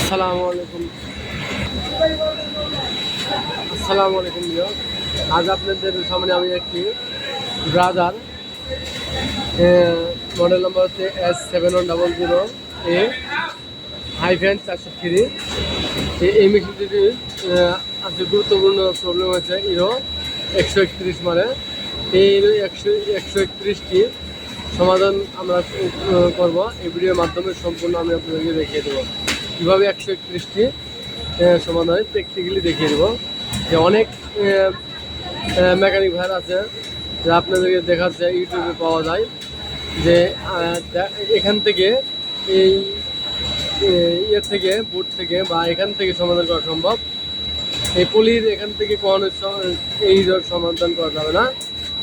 আসসালামু আলাইকুম আজ আপনাদের সামনে আমি একটি ব্রাজার মডেল নাম্বার হচ্ছে S7100A-403 এই মেশিনটির আজকে গুরুত্বপূর্ণ প্রবলেম হয়েছে হিরো 131 মানে এই হিরো 131টি সমাধান আমরা করব এই ভিডিওর মাধ্যমে সম্পূর্ণ আমি আপনাদেরকে দেখিয়ে দেবো কীভাবে 131টি সমাধান প্র্যাকটিক্যালি দেখিয়ে দেবো। যে অনেক মেকানিক ভাইর আছে যে আপনাদেরকে দেখাচ্ছে ইউটিউবে পাওয়া যায় যে এখান থেকে এই ইয়ের থেকে বুট থেকে বা এখান থেকে সমাধান করা সম্ভব, এই পলির এখান থেকে কখনো এই সমাধান করা যাবে না।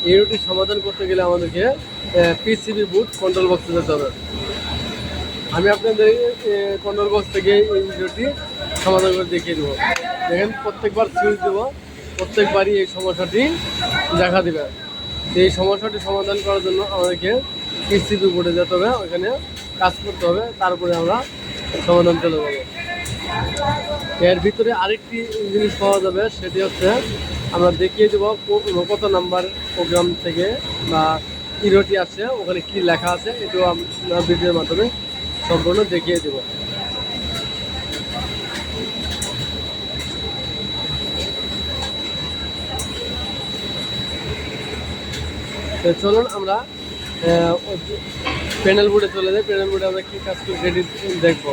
এই রুটি সমাধান করতে গেলে আমাদেরকে পিসিবি বুট কন্ট্রোল বক্সে যেতে হবে। আমি আপনাদের কন্ট্রোল বক্স থেকে এই ভিডিওটি সমাধান করে দেখিয়ে দেবো। দেখেন প্রত্যেকবার সুইচ দেবো, প্রত্যেকবারই এই সমস্যাটি দেখা দেবে। এই সমস্যাটি সমাধান করার জন্য আমাদেরকে পিসিবি বোর্ডে যেতে হবে, ওইখানে কাজ করতে হবে, তারপরে আমরা সমাধান চলে যাবো। এর ভিতরে আরেকটি জিনিস পাওয়া যাবে, সেটি হচ্ছে আমরা দেখিয়ে দেবো কত নাম্বার প্রোগ্রাম থেকে বা ইরোটি আসছে, ওখানে কি লেখা আছে, এটাও আমরা ভিডিওর মাধ্যমে সম্পূর্ণ দেখিয়ে দেব। চলুন আমরা প্যানেল বোর্ডে চলে যাই। প্যানেল বোর্ডে আমরা কী কাজ করি সেটি দেখবো।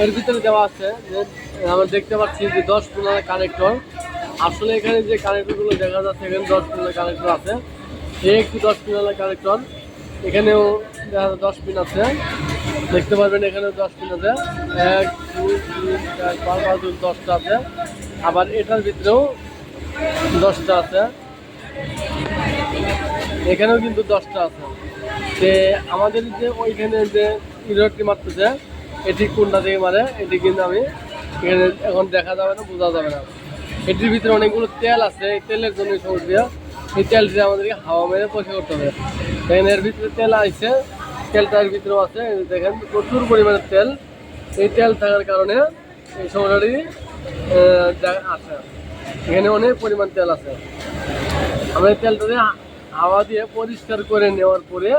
এর ভিতরে দেওয়া আছে যে আমরা দেখতে পাচ্ছি যে 10-15 কানেক্টর। আসলে এখানে যে কানেক্টরগুলো দেখা যাচ্ছে এখানে 10-15 কানেক্টর আছে। এই একটি 10-15 কানেক্টর, এখানেও 10 পিন আছে, দেখতে পারবেন এখানেও 10 পিন আছে, 1 2 3 4 5 6 10টা আছে। আবার এটার ভিতরেও 10টা আছে, এখানেও কিন্তু 10টা আছে। যে আমাদের যে ওইখানে যে ইরোডটি মারতেছে এটি কোনটা থেকে মারে এটি কিন্তু আমি এখানে এখন দেখা যাবে না, বোঝা যাবে না। এটির ভিতরে অনেকগুলো তেল আছে, এই তেলের জন্য সমস্যা। এই তেলটি আমাদেরকে হাওয়া মেরে পরিষ্কার করতে হবে। দেখেন এর ভিতরে তেল আছে, তেলটা এর ভিতরেও আছে, দেখেন প্রচুর পরিমাণে তেল। এই তেল থাকার কারণে এই সমস্যাটি আছে, এখানে অনেক পরিমাণ তেল আছে। আমরা এই তেলটা দিয়ে হাওয়া দিয়ে পরিষ্কার করে নেওয়ার পরে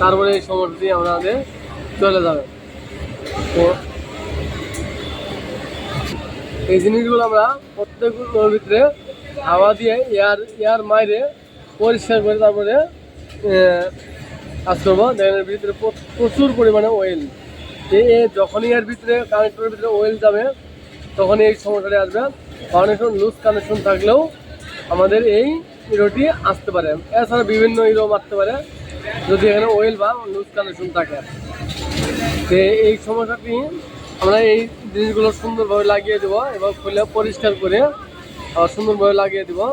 তারপরে এই সমস্যাটি আমাদের চলে যাবে। তো এই জিনিসগুলো আমরা প্রত্যেকগুলোর ভিতরে হাওয়া দিয়ে এয়ার মাইরে পরিষ্কার করে তারপরে কাজ করবো। দেখেন এর ভিতরে প্রচুর পরিমাণে অয়েল। যখনই এর ভিতরে কানেক্টরের ভিতরে অয়েল যাবে তখনই এই সমস্যাটি আসবে। কানেকশন লুজ কানেকশন থাকলেও আমাদের এই হিরোটি আসতে পারে। এছাড়া বিভিন্ন হিরো মারতে পারে যদি এখানে অয়েল বা লুজ কানেকশন থাকে। তো এই সমস্যাটি আমরা এই জিনিসগুলো সুন্দরভাবে লাগিয়ে দেবো এবং খুলে পরিষ্কার করে আবার সুন্দরভাবে লাগিয়ে দেবো।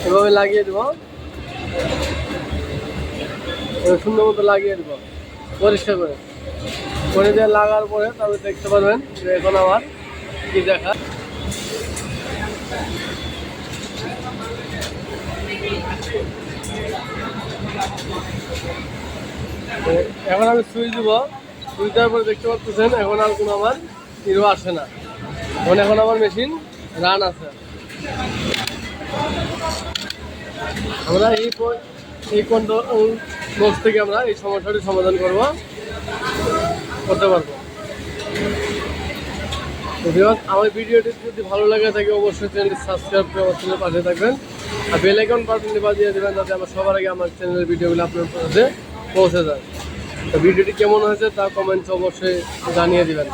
এভাবে লাগিয়ে দেবো, সুন্দর মতো লাগিয়ে দেবো পরিষ্কার করে দিয়ে লাগার পরে তারপরে দেখতে পারবেন যে এখন আমার কি দেখা। এখন আমি সুইচ দেবো, সুইচ দেওয়ার পরে দেখতে পাচ্ছেন এখন আর কোনো আমার হিরো আসে না, এখন আমার মেশিন রান আছে। আমরা এই কন্ট্রোল বক্স থেকে আমরা এই সমস্যাটি সমাধান করতে পারবো। আমার ভিডিওটি যদি ভালো লাগে থাকে অবশ্যই চ্যানেলটি সাবস্ক্রাইব করে আমার চ্যানেলের পাশে থাকবেন আর বেল আইকন বাটনটি বাজিয়ে দেবেন যাতে আমার সবার আগে আমার চ্যানেলের ভিডিওগুলো আপনার কাছে পৌঁছে যায়। তো ভিডিওটি কেমন হয়েছে তা কমেন্টস অবশ্যই জানিয়ে দেবেন।